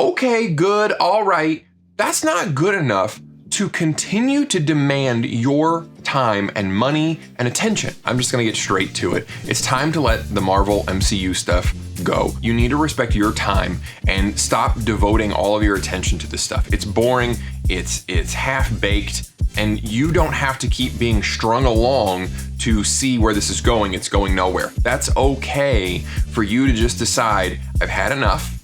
Okay, good, all right. That's not good enough to continue to demand your time and money and attention. I'm just gonna get straight to it. It's time to let the Marvel MCU stuff go. You need to respect your time and stop devoting all of your attention to this stuff. It's boring, it's half-baked, and you don't have to keep being strung along to see where this is going. It's going nowhere. That's okay for you to just decide, I've had enough,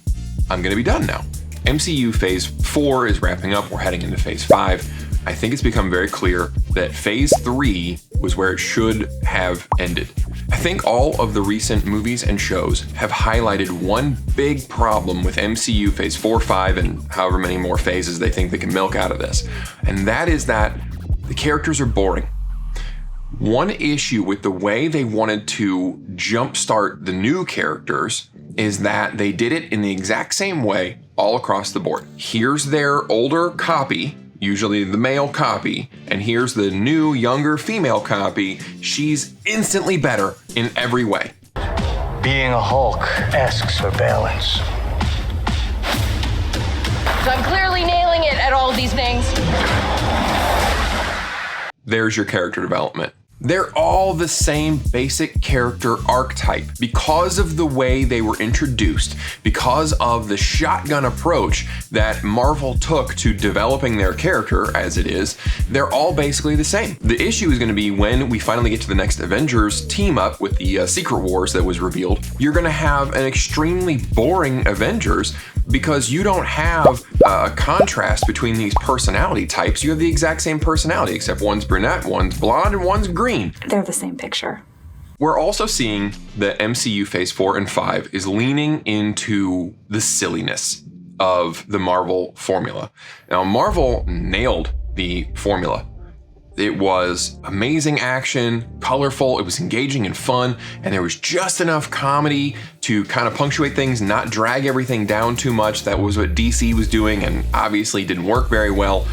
I'm gonna be done now. MCU Phase 4 is wrapping up. We're heading into Phase 5. I think it's become very clear that Phase 3 was where it should have ended. I think all of the recent movies and shows have highlighted one big problem with MCU Phase 4, 5, and however many more phases they think they can milk out of this. And that is that the characters are boring. One issue with the way they wanted to jumpstart the new characters is that they did it in the exact same way all across the board. Here's their older copy, usually the male copy, and here's the new, younger female copy. She's instantly better in every way. Being a Hulk asks for balance. So I'm clearly nailing it at all of these things. There's your character development. They're all the same basic character archetype because of the way they were introduced, because of the shotgun approach that Marvel took to developing their character as it is. They're all basically the same. The issue is going to be when we finally get to the next Avengers team up with the Secret Wars that was revealed. You're going to have an extremely boring Avengers because you don't have a contrast between these personality types. You have the exact same personality, except one's brunette, one's blonde, and one's green. They're the same picture. We're also seeing that MCU Phase 4 and 5 is leaning into the silliness of the Marvel formula. Now, Marvel nailed the formula. It was amazing action, colorful, it was engaging and fun, and there was just enough comedy to kind of punctuate things, not drag everything down too much. That was what DC was doing and obviously didn't work very well.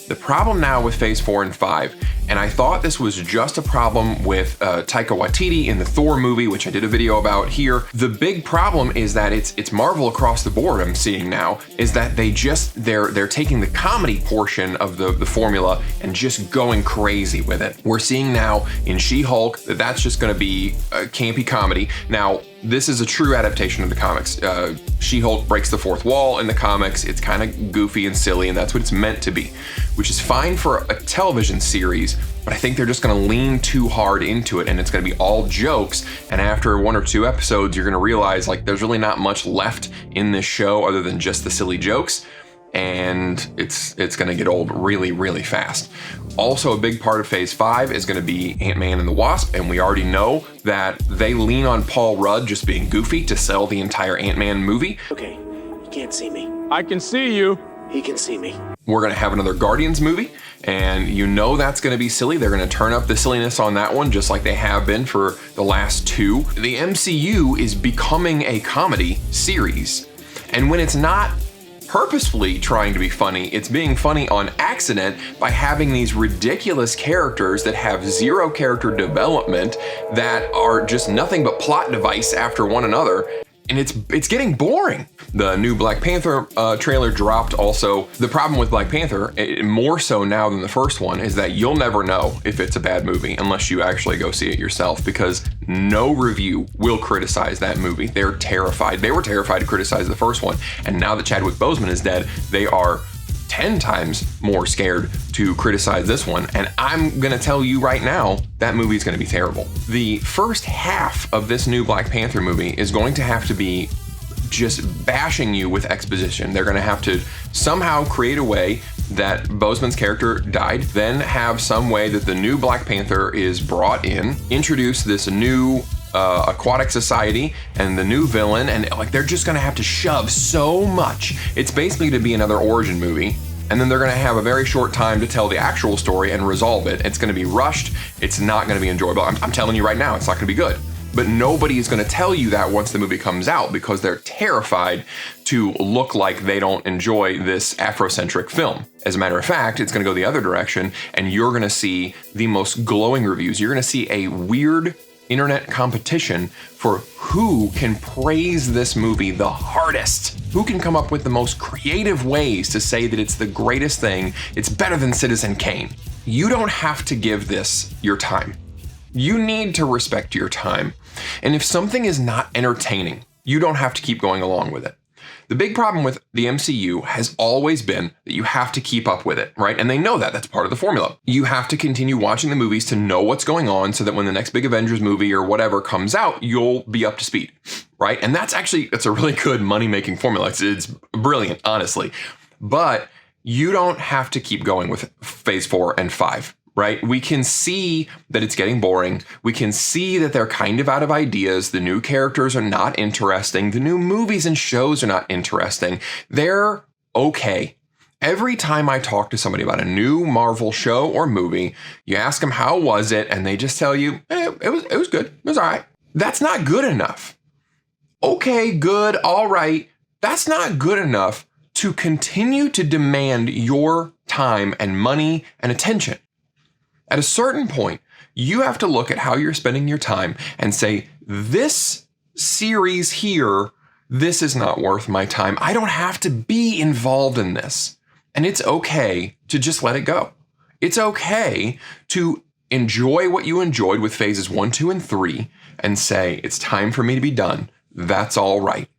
The problem now with Phase 4 and 5, and I thought this was just a problem with Taika Waititi in the Thor movie, which I did a video about here. The big problem is that it's Marvel across the board I'm seeing now, is that they're taking the comedy portion of the formula and just going crazy with it. We're seeing now in She-Hulk that that's just gonna be a campy comedy. Now, this is a true adaptation of the comics. She-Hulk breaks the fourth wall in the comics. It's kind of goofy and silly, and that's what it's meant to be, which is fine for a television series, but I think they're just gonna lean too hard into it, and it's gonna be all jokes, and after 1 or 2 episodes, you're gonna realize like there's really not much left in this show other than just the silly jokes, and it's gonna get old really, really fast. Also, a big part of Phase 5 is gonna be Ant-Man and the Wasp, and we already know that they lean on Paul Rudd just being goofy to sell the entire Ant-Man movie. Okay, you can't see me. I can see you. He can see me. We're gonna have another Guardians movie, and you know that's gonna be silly. They're gonna turn up the silliness on that one, just like they have been for the last 2. The MCU is becoming a comedy series, and when it's not purposefully trying to be funny, it's being funny on accident by having these ridiculous characters that have zero character development, that are just nothing but plot device after one another. And it's getting boring. The new Black Panther trailer dropped also. The problem with Black Panther, more so now than the first one, is that you'll never know if it's a bad movie unless you actually go see it yourself, because no review will criticize that movie. They're terrified. They were terrified to criticize the first one, and now that Chadwick Boseman is dead, they are 10 times more scared to criticize this one, and I'm gonna tell you right now, that movie is gonna be terrible. The first half of this new Black Panther movie is going to have to be just bashing you with exposition. They're gonna have to somehow create a way that Boseman's character died, then have some way that the new Black Panther is brought in, introduce this new aquatic society and the new villain, and like they're just gonna have to shove so much. It's basically to be another origin movie, and then they're gonna have a very short time to tell the actual story and resolve it. It's gonna be rushed. It's not gonna be enjoyable. I'm telling you right now, it's not gonna be good. But nobody is gonna tell you that once the movie comes out, because they're terrified to look like they don't enjoy this Afrocentric film. As a matter of fact, it's gonna go the other direction, and you're gonna see the most glowing reviews. You're gonna see a weird internet competition for who can praise this movie the hardest, who can come up with the most creative ways to say that it's the greatest thing, it's better than Citizen Kane. You don't have to give this your time. You need to respect your time. And if something is not entertaining, you don't have to keep going along with it. The big problem with the MCU has always been that you have to keep up with it, right? And they know that. That's part of the formula. You have to continue watching the movies to know what's going on so that when the next big Avengers movie or whatever comes out, you'll be up to speed, right? And that's a really good money-making formula. It's brilliant, honestly. But you don't have to keep going with phase 4 and 5. Right? We can see that it's getting boring. We can see that they're kind of out of ideas. The new characters are not interesting. The new movies and shows are not interesting. They're okay. Every time I talk to somebody about a new Marvel show or movie, you ask them, how was it? And they just tell you, it was good. It was all right. That's not good enough. Okay, good, all right. That's not good enough to continue to demand your time and money and attention. At a certain point, you have to look at how you're spending your time and say, this series here, this is not worth my time. I don't have to be involved in this. And it's okay to just let it go. It's okay to enjoy what you enjoyed with phases 1, 2, and 3 and say, it's time for me to be done. That's all right.